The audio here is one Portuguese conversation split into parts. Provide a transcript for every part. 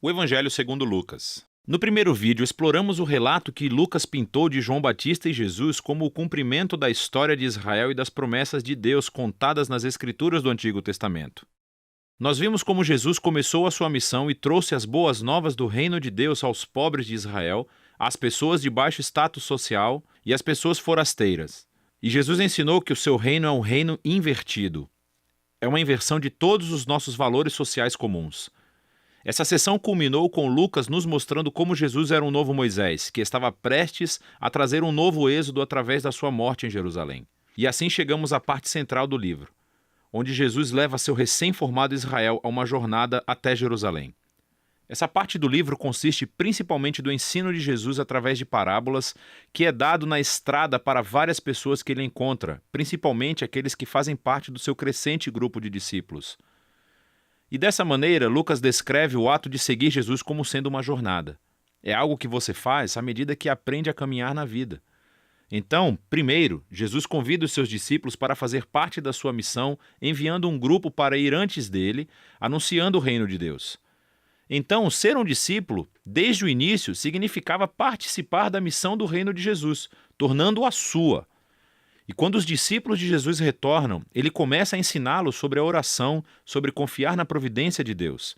O Evangelho segundo Lucas. No primeiro vídeo, exploramos o relato que Lucas pintou de João Batista e Jesus como o cumprimento da história de Israel e das promessas de Deus contadas nas Escrituras do Antigo Testamento. Nós vimos como Jesus começou a sua missão e trouxe as boas novas do reino de Deus aos pobres de Israel, às pessoas de baixo status social e às pessoas forasteiras. E Jesus ensinou que o seu reino é um reino invertido. É uma inversão de todos os nossos valores sociais comuns. Essa sessão culminou com Lucas nos mostrando como Jesus era um novo Moisés, que estava prestes a trazer um novo êxodo através da sua morte em Jerusalém. E assim chegamos à parte central do livro, onde Jesus leva seu recém-formado Israel a uma jornada até Jerusalém. Essa parte do livro consiste principalmente do ensino de Jesus através de parábolas, que é dado na estrada para várias pessoas que ele encontra, principalmente aqueles que fazem parte do seu crescente grupo de discípulos. E dessa maneira, Lucas descreve o ato de seguir Jesus como sendo uma jornada. É algo que você faz à medida que aprende a caminhar na vida. Então, primeiro, Jesus convida os seus discípulos para fazer parte da sua missão, enviando um grupo para ir antes dele, anunciando o reino de Deus. Então, ser um discípulo, desde o início, significava participar da missão do reino de Jesus, tornando-a sua. E quando os discípulos de Jesus retornam, ele começa a ensiná-los sobre a oração, sobre confiar na providência de Deus.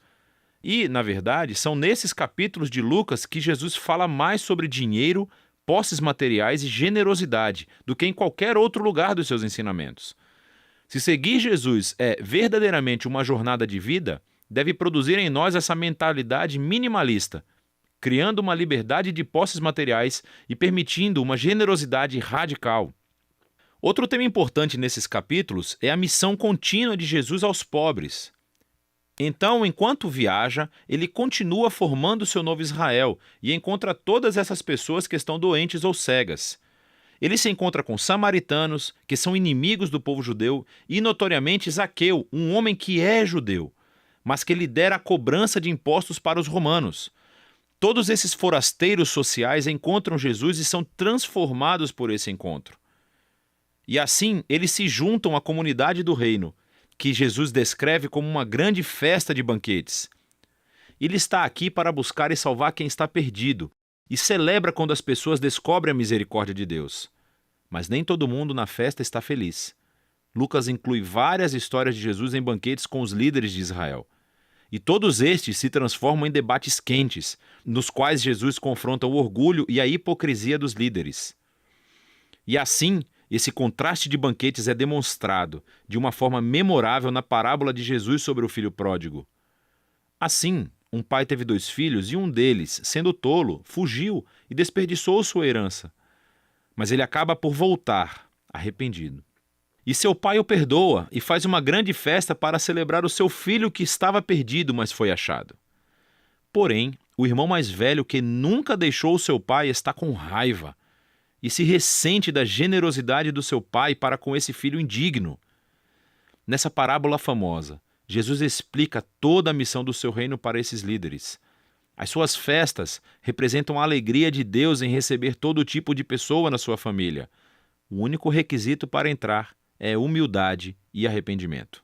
E, na verdade, são nesses capítulos de Lucas que Jesus fala mais sobre dinheiro, posses materiais e generosidade do que em qualquer outro lugar dos seus ensinamentos. Se seguir Jesus é verdadeiramente uma jornada de vida, deve produzir em nós essa mentalidade minimalista, criando uma liberdade de posses materiais e permitindo uma generosidade radical. Outro tema importante nesses capítulos é a missão contínua de Jesus aos pobres. Então, enquanto viaja, ele continua formando seu novo Israel e encontra todas essas pessoas que estão doentes ou cegas. Ele se encontra com samaritanos, que são inimigos do povo judeu, e notoriamente Zaqueu, um homem que é judeu, mas que lidera a cobrança de impostos para os romanos. Todos esses forasteiros sociais encontram Jesus e são transformados por esse encontro. E assim, eles se juntam à comunidade do reino, que Jesus descreve como uma grande festa de banquetes. Ele está aqui para buscar e salvar quem está perdido, e celebra quando as pessoas descobrem a misericórdia de Deus. Mas nem todo mundo na festa está feliz. Lucas inclui várias histórias de Jesus em banquetes com os líderes de Israel. E todos estes se transformam em debates quentes, nos quais Jesus confronta o orgulho e a hipocrisia dos líderes. E assim, esse contraste de banquetes é demonstrado de uma forma memorável na parábola de Jesus sobre o filho pródigo. Assim, um pai teve 2 filhos e um deles, sendo tolo, fugiu e desperdiçou sua herança. Mas ele acaba por voltar, arrependido. E seu pai o perdoa e faz uma grande festa para celebrar o seu filho que estava perdido, mas foi achado. Porém, o irmão mais velho, que nunca deixou o seu pai, está com raiva e se ressente da generosidade do seu pai para com esse filho indigno. Nessa parábola famosa, Jesus explica toda a missão do seu reino para esses líderes. As suas festas representam a alegria de Deus em receber todo tipo de pessoa na sua família. O único requisito para entrar é humildade e arrependimento.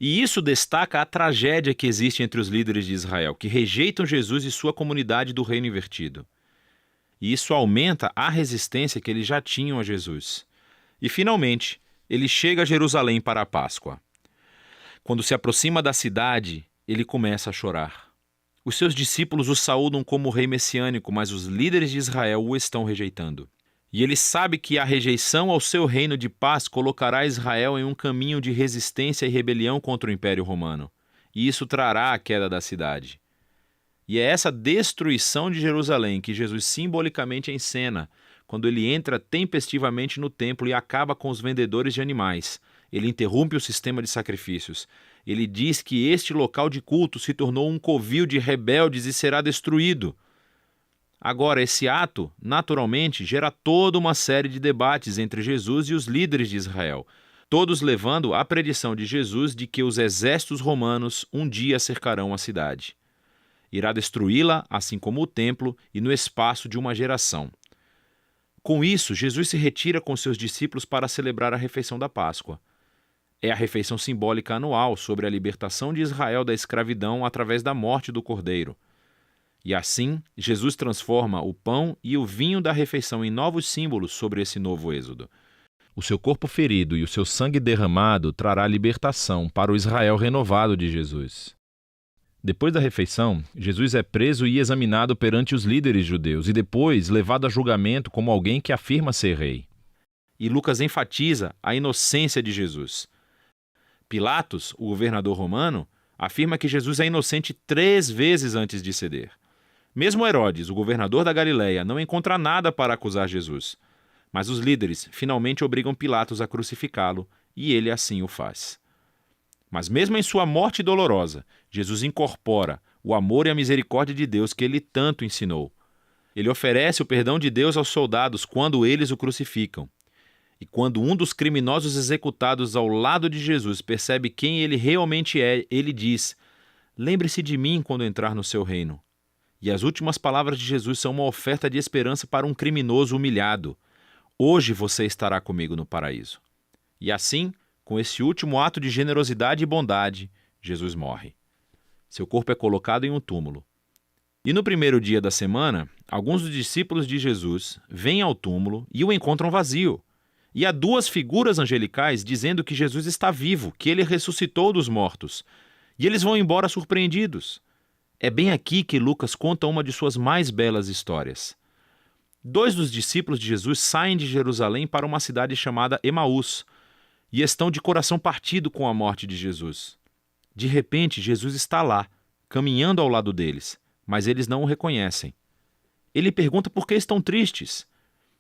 E isso destaca a tragédia que existe entre os líderes de Israel, que rejeitam Jesus e sua comunidade do reino invertido. E isso aumenta a resistência que eles já tinham a Jesus. E, finalmente, ele chega a Jerusalém para a Páscoa. Quando se aproxima da cidade, ele começa a chorar. Os seus discípulos o saúdam como rei messiânico, mas os líderes de Israel o estão rejeitando. E ele sabe que a rejeição ao seu reino de paz colocará Israel em um caminho de resistência e rebelião contra o Império Romano. E isso trará a queda da cidade. E é essa destruição de Jerusalém que Jesus simbolicamente encena quando ele entra tempestivamente no templo e acaba com os vendedores de animais. Ele interrompe o sistema de sacrifícios. Ele diz que este local de culto se tornou um covil de rebeldes e será destruído. Agora, esse ato, naturalmente, gera toda uma série de debates entre Jesus e os líderes de Israel, todos levando à predição de Jesus de que os exércitos romanos um dia cercarão a cidade. Irá destruí-la, assim como o templo, e no espaço de uma geração. Com isso, Jesus se retira com seus discípulos para celebrar a refeição da Páscoa. É a refeição simbólica anual sobre a libertação de Israel da escravidão através da morte do Cordeiro. E assim, Jesus transforma o pão e o vinho da refeição em novos símbolos sobre esse novo êxodo. O seu corpo ferido e o seu sangue derramado trará libertação para o Israel renovado de Jesus. Depois da refeição, Jesus é preso e examinado perante os líderes judeus e depois levado a julgamento como alguém que afirma ser rei. E Lucas enfatiza a inocência de Jesus. Pilatos, o governador romano, afirma que Jesus é inocente 3 vezes antes de ceder. Mesmo Herodes, o governador da Galileia, não encontra nada para acusar Jesus. Mas os líderes finalmente obrigam Pilatos a crucificá-lo, e ele assim o faz. Mas mesmo em sua morte dolorosa, Jesus incorpora o amor e a misericórdia de Deus que ele tanto ensinou. Ele oferece o perdão de Deus aos soldados quando eles o crucificam. E quando um dos criminosos executados ao lado de Jesus percebe quem ele realmente é, ele diz: "Lembre-se de mim quando entrar no seu reino." E as últimas palavras de Jesus são uma oferta de esperança para um criminoso humilhado. Hoje você estará comigo no paraíso. E assim, com esse último ato de generosidade e bondade, Jesus morre. Seu corpo é colocado em um túmulo. E no primeiro dia da semana, alguns dos discípulos de Jesus vêm ao túmulo e o encontram vazio. E há 2 figuras angelicais dizendo que Jesus está vivo, que ele ressuscitou dos mortos. E eles vão embora surpreendidos. É bem aqui que Lucas conta uma de suas mais belas histórias. 2 dos discípulos de Jesus saem de Jerusalém para uma cidade chamada Emaús e estão de coração partido com a morte de Jesus. De repente, Jesus está lá, caminhando ao lado deles, mas eles não o reconhecem. Ele pergunta por que estão tristes.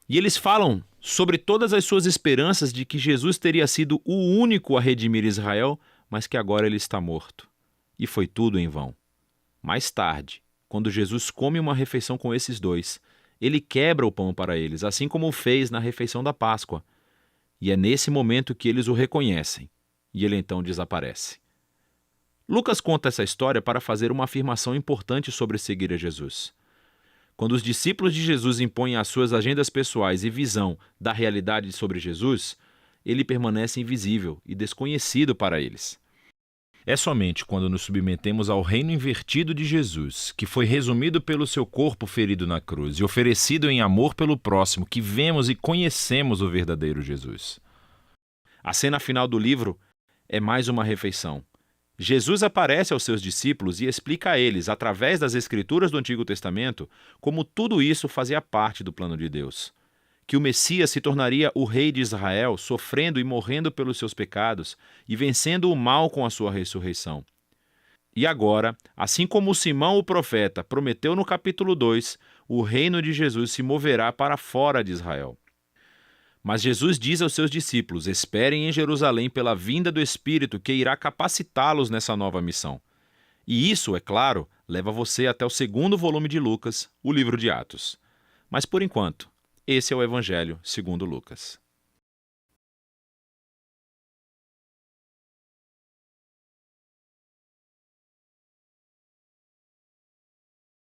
E eles falam sobre todas as suas esperanças de que Jesus teria sido o único a redimir Israel, mas que agora ele está morto. E foi tudo em vão. Mais tarde, quando Jesus come uma refeição com esses 2, ele quebra o pão para eles, assim como o fez na refeição da Páscoa. E é nesse momento que eles o reconhecem, e ele então desaparece. Lucas conta essa história para fazer uma afirmação importante sobre seguir a Jesus. Quando os discípulos de Jesus impõem as suas agendas pessoais e visão da realidade sobre Jesus, ele permanece invisível e desconhecido para eles. É somente quando nos submetemos ao reino invertido de Jesus, que foi resumido pelo seu corpo ferido na cruz e oferecido em amor pelo próximo, que vemos e conhecemos o verdadeiro Jesus. A cena final do livro é mais uma refeição. Jesus aparece aos seus discípulos e explica a eles, através das Escrituras do Antigo Testamento, como tudo isso fazia parte do plano de Deus. Que o Messias se tornaria o rei de Israel, sofrendo e morrendo pelos seus pecados e vencendo o mal com a sua ressurreição. E agora, assim como Simão o profeta prometeu no capítulo 2, o reino de Jesus se moverá para fora de Israel. Mas Jesus diz aos seus discípulos: esperem em Jerusalém pela vinda do Espírito que irá capacitá-los nessa nova missão. E isso, é claro, leva você até o 2º volume de Lucas, o livro de Atos. Mas por enquanto, esse é o Evangelho segundo Lucas.